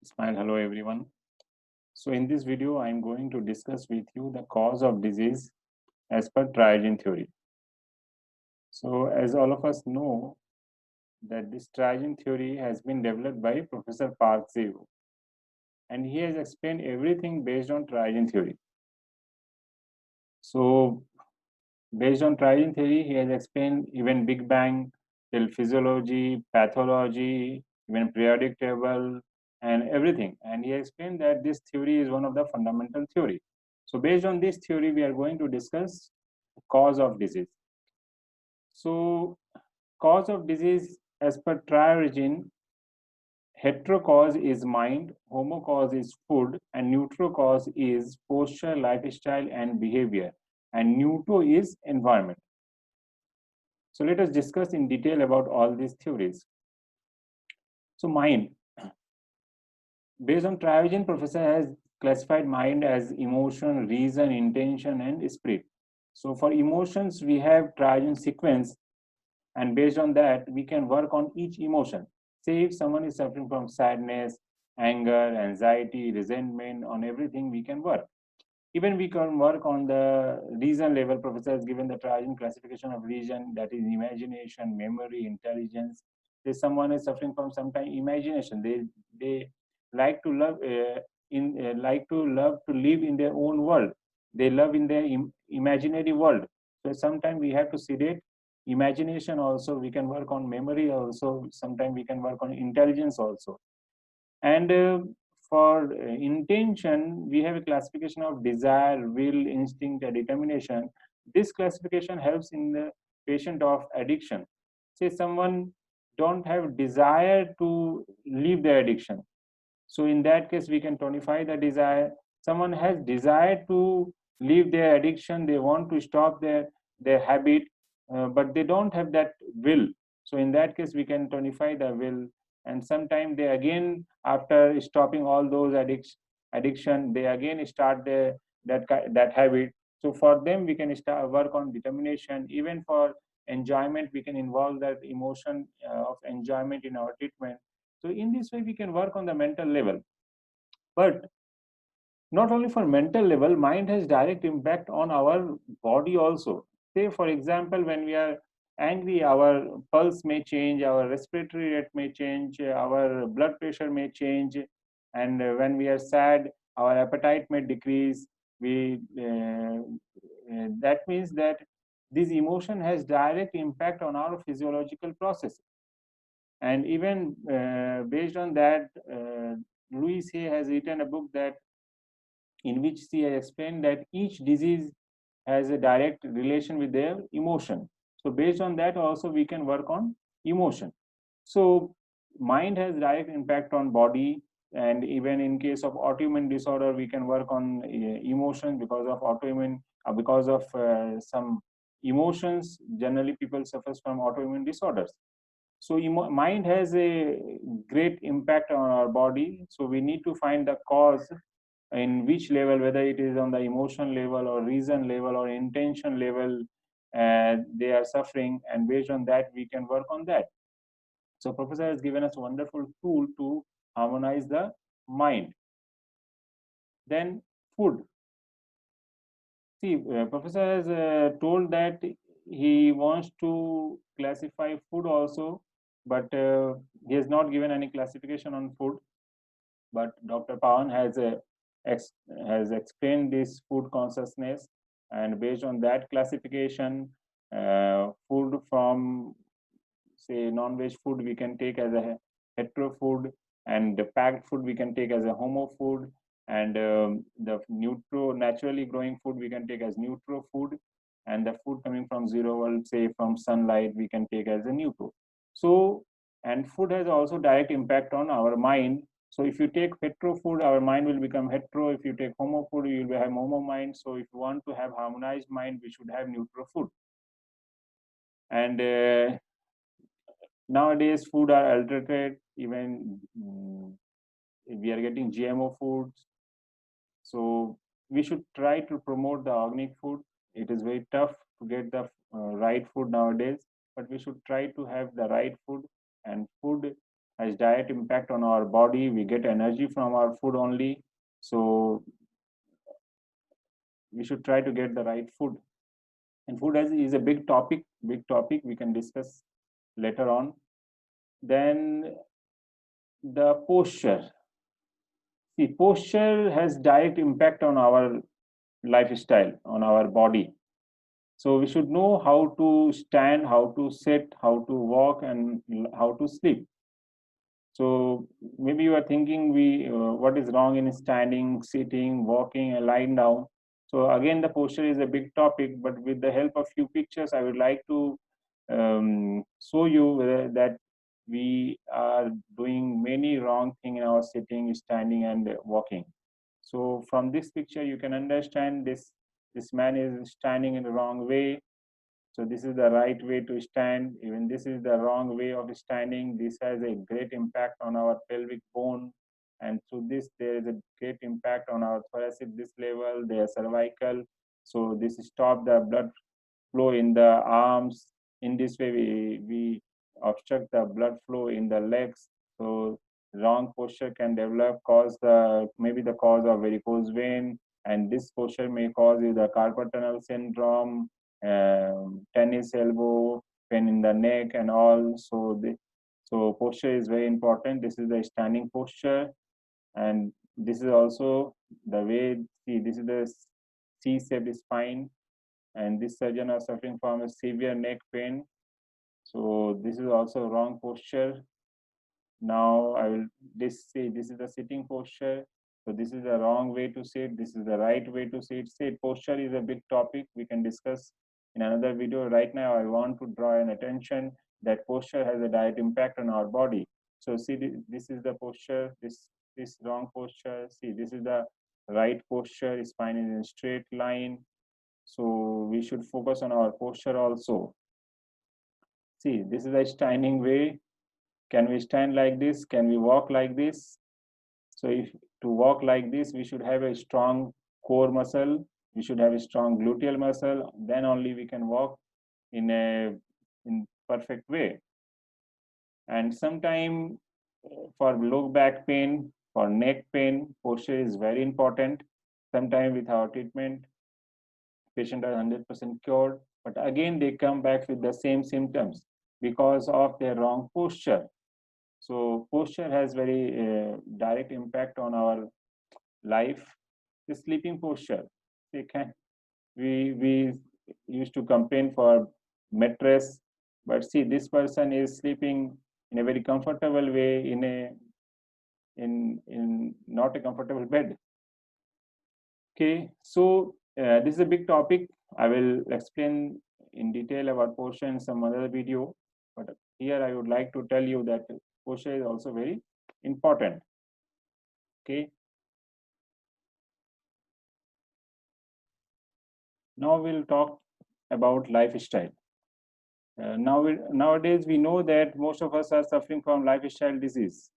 Smile, hello everyone. So in this video, I am going to discuss with you the cause of disease as per triagene theory. So as all of us know that this triagene theory has been developed by Professor Park-Ziu, and he has explained everything based on triagene theory. So based on triagene theory, he has explained even Big Bang, till physiology, pathology, even periodic table, and everything. And he explained that this theory is one of the fundamental theory. So based on this theory, we are going to discuss cause of disease. So cause of disease as per triagene, heterocause is mind, homocause is food, and neutrocause is posture, lifestyle, and behavior, and neutro is environment. So let us discuss in detail about all these theories. So mind, based on triagene, professor has classified mind as emotion, reason, intention, and spirit. So for emotions, we have triagene sequence, and based on that, we can work on each emotion. Say if someone is suffering from sadness, anger, anxiety, resentment, on everything we can work. Even we can work on the reason level. Professor has given the triagene classification of reason, that is imagination, memory, intelligence. If someone is suffering from some kind imagination, they like to love like to love to live in their own world. They love in their imaginary world. So sometimes we have to sedate imagination also. We can work on memory also. Sometimes we can work on intelligence also. And for intention, we have a classification of desire, will, instinct, and determination. This classification helps in the patient of addiction. Say someone don't have desire to leave their addiction. So in that case, we can tonify the desire. Someone has desire to leave their addiction. They want to stop their habit, but they don't have that will. So in that case, we can tonify the will. And sometimes they again, after stopping all those addiction, they again start that habit. So for them, we can start work on determination. Even for enjoyment, we can involve that emotion of enjoyment in our treatment. So in this way, we can work on the mental level. But not only for mental level, mind has direct impact on our body also. Say, for example, when we are angry, our pulse may change, our respiratory rate may change, our blood pressure may change, and when we are sad, our appetite may decrease. That means that this emotion has direct impact on our physiological process. And even based on that, Louis Hay has written a book that in which he has explained that each disease has a direct relation with their emotion. So based on that, also we can work on emotion. So mind has direct impact on body, and even in case of autoimmune disorder, we can work on emotion because of autoimmune, because of some emotions. Generally, people suffers from autoimmune disorders. So mind has a great impact on our body. So we need to find the cause in which level, whether it is on the emotion level or reason level or intention level, they are suffering, and based on that, we can work on that. So professor has given us a wonderful tool to harmonize the mind. Then food. See, professor has told that he wants to classify food also, but he has not given any classification on food. But Dr. Pawan has explained this food consciousness, and based on that classification, food from say non-veg food we can take as a hetero food, and the packed food we can take as a homo food, and the neutro naturally growing food we can take as neutro food, and the food coming from zero world, say from sunlight, we can take as a neutro. So, and food has also direct impact on our mind. So if you take hetero food, our mind will become hetero. If you take homo food, you will have homo mind. So if you want to have harmonized mind, we should have neutral food. And nowadays, food are adulterated. Even we are getting GMO foods. So we should try to promote the organic food. It is very tough to get the right food nowadays, but we should try to have the right food. And food has direct impact on our body. We get energy from our food only. So we should try to get the right food. And food is a big topic we can discuss later on. Then the posture. See, posture has direct impact on our lifestyle, on our body. So we should know how to stand, how to sit, how to walk, and how to sleep. So maybe you are thinking, what is wrong in standing, sitting, walking, and lying down? So again, the posture is a big topic, but with the help of few pictures, I would like to show you that we are doing many wrong things in our sitting, standing, and walking. So from this picture, you can understand this man is standing in the wrong way. So this is the right way to stand. Even this is the wrong way of standing. This has a great impact on our pelvic bone. And through this, there is a great impact on our thoracic disc level, their cervical. So this stop the blood flow in the arms. In this way, we obstruct the blood flow in the legs. So wrong posture can develop, cause the maybe the cause of varicose vein, and this posture may cause you the carpal tunnel syndrome, tennis elbow, pain in the neck, and all. So posture is very important. This is the standing posture, and this is also the way. See, this is the C-shaped spine, and this surgeon are suffering from a severe neck pain. So this is also wrong posture. Now I will say this is the sitting posture. So this is the wrong way to sit. This is the right way to sit. Sit posture is a big topic we can discuss in another video. Right now, I want to draw an attention that posture has a direct impact on our body. So see, this is the posture. This wrong posture. See, this is the right posture. Spine is in straight line. So we should focus on our posture also. See, this is a standing way. Can we stand like this? Can we walk like this? So if to walk like this, we should have a strong core muscle. We should have a strong gluteal muscle. Then only we can walk in a in perfect way. And sometime for low back pain, for neck pain, posture is very important. Sometime with our treatment, patient are 100% cured, but again they come back with the same symptoms because of their wrong posture. So posture has very direct impact on our life. The sleeping posture, we used to complain for mattress, but see, this person is sleeping in a very comfortable way in not a comfortable bed. Okay, so this is a big topic. I will explain in detail about posture in some other video, but here I would like to tell you that posture is also very important. Okay. Now we'll talk about lifestyle. Nowadays we know that most of us are suffering from lifestyle disease.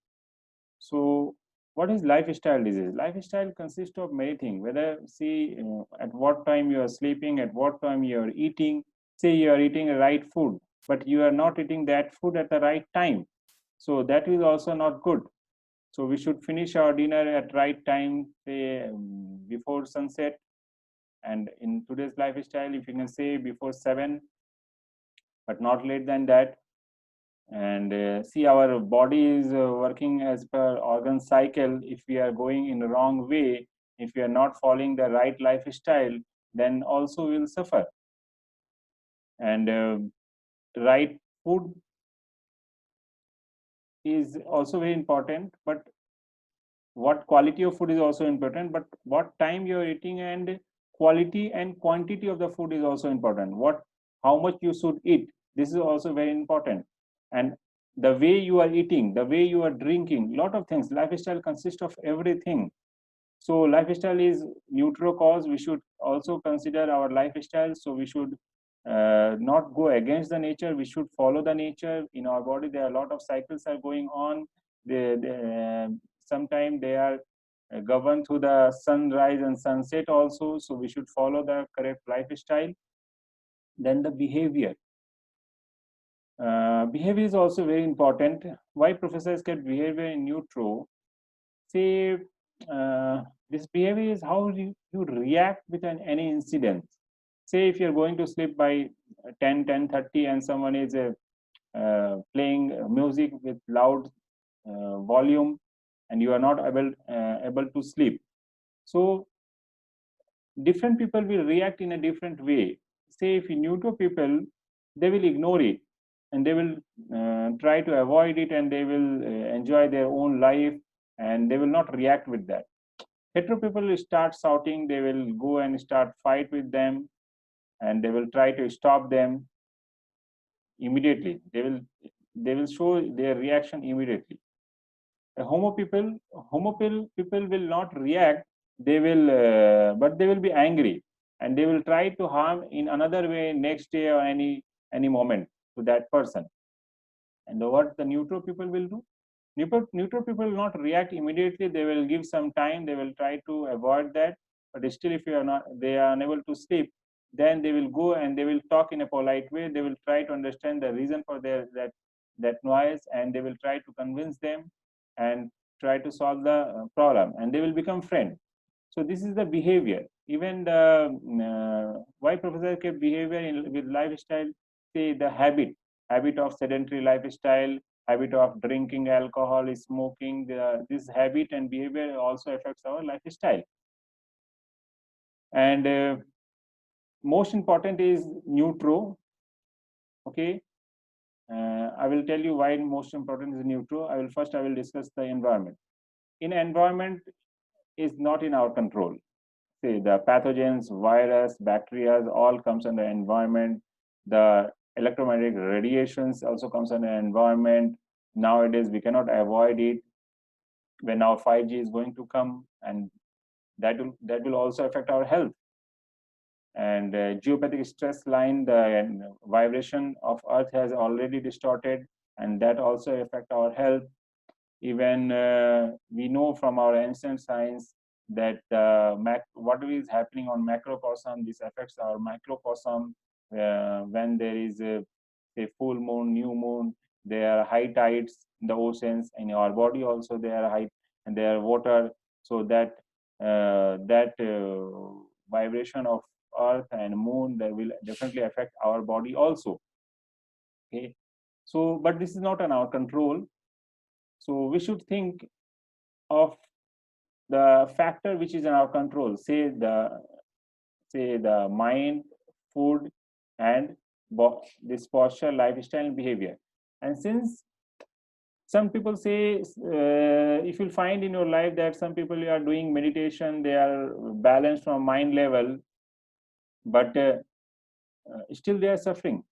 So what is lifestyle disease? Lifestyle consists of many things. Whether see at what time you are sleeping, at what time you are eating. Say you are eating the right food, but you are not eating that food at the right time. So that is also not good. So we should finish our dinner at right time, say before sunset. And in today's lifestyle, if you can say before 7, but not late than that. And see, our body is working as per organ cycle. If we are going in the wrong way, if we are not following the right lifestyle, then also we will suffer. And right food is also very important, but what quality of food is also important, but what time you are eating, and quality and quantity of the food is also important. How much you should eat, this is also very important. And the way you are eating, the way you are drinking, lot of things. Lifestyle consists of everything. So lifestyle is neutral cause. We should also consider our lifestyle. So we should not go against the nature. We should follow the nature. In our body there are a lot of cycles are going on. Sometimes they are governed through the sunrise and sunset also. So we should follow the correct lifestyle. Then the behavior. Behavior is also very important. Why professors get behavior in neutro? Say, this behavior is how you react with any incident. Say if you're going to sleep by 10:30 and someone is playing music with loud volume and you are not able to sleep. So different people will react in a different way. Say if you neutral people, they will ignore it and they will try to avoid it and they will enjoy their own life and they will not react with that. Hetero people will start shouting, they will go and start fight with them and they will try to stop them immediately. They will show their reaction immediately. Homo people will not react. They will, but they will be angry, and they will try to harm in another way next day or any moment to that person. And what the neutral people will do? Neutral people will not react immediately. They will give some time. They will try to avoid that. But still, if you are not, they are unable to sleep. Then they will go and they will talk in a polite way. They will try to understand the reason for their that noise, and they will try to convince them and try to solve the problem. And they will become friends. So this is the behavior. Even the why professor kept behavior with lifestyle, say the habit of sedentary lifestyle, habit of drinking alcohol, smoking. This habit and behavior also affects our lifestyle. And most important is neutro. Okay, I will tell you why most important is neutro. I will discuss the environment. In environment is not in our control. Say the pathogens, virus, bacteria, all comes under environment. The electromagnetic radiations also comes under environment. Nowadays we cannot avoid it. When our 5G is going to come, and that will also affect our health. And geopathic stress line, the vibration of Earth has already distorted, and that also affect our health. Even we know from our ancient science that what is happening on macrocosm, this affects our microcosm. When there is a full moon, new moon, there are high tides in the oceans. In our body also there are high, and there are water. So that vibration of earth and moon, that will definitely affect our body also. Okay, so but this is not in our control. So we should think of the factor which is in our control. Say the mind, food, and this posture, lifestyle, and behavior. And since some people say, if you find in your life that some people are doing meditation, they are balanced from mind level, but still they are suffering.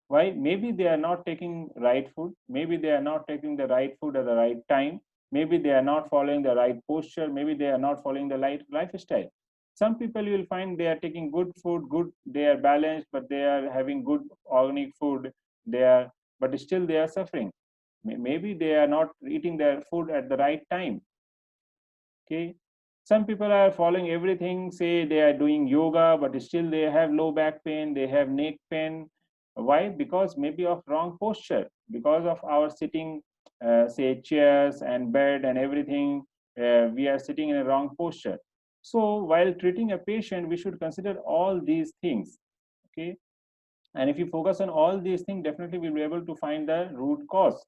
Why? Maybe they are not taking right food. Maybe they are not taking the right food at the right time. Maybe they are not following the right posture. Maybe they are not following the right lifestyle. Some people you will find they are taking good food, they are balanced, but they are having good organic food. But still they are suffering. Maybe they are not eating their food at the right time. Okay, some people are following everything, say they are doing yoga, but still they have low back pain, they have neck pain. Why? Because maybe of wrong posture, because of our sitting, say chairs and bed and everything, we are sitting in a wrong posture. So while treating a patient, we should consider all these things. Okay, and if you focus on all these things, definitely we'll be able to find the root cause.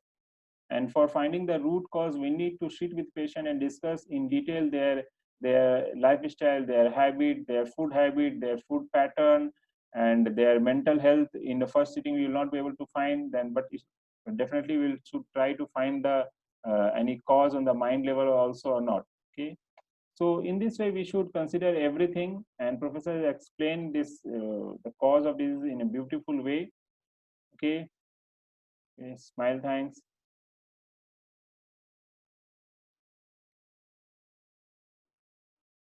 And for finding the root cause, we need to sit with patient and discuss in detail their lifestyle, their habit, their food pattern, and their mental health. In the first sitting we will not be able to find then, but definitely we'll should try to find the any cause on the mind level also or not. Okay, so in this way we should consider everything, and professor explained this the cause of this in a beautiful way. Okay, okay, smile, thanks.